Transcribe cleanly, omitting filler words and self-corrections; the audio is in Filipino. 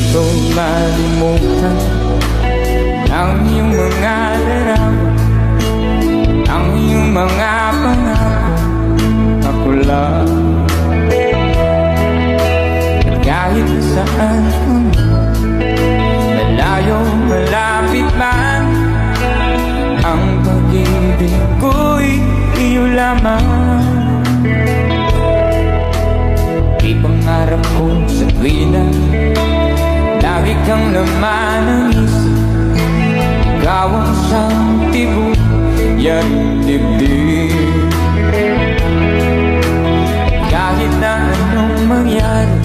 ko malimutan ang iyong mga larawan, ang iyong mga pangako. Ako lang at kahit saan man, malayo malapit man, ang pag-ibig ko'y iyo lamang. Di pangarap ko sa tuwina lagi kang laman ng isip, ikaw ang siyang tibok yan dibdib. Kahit na anong mangyari,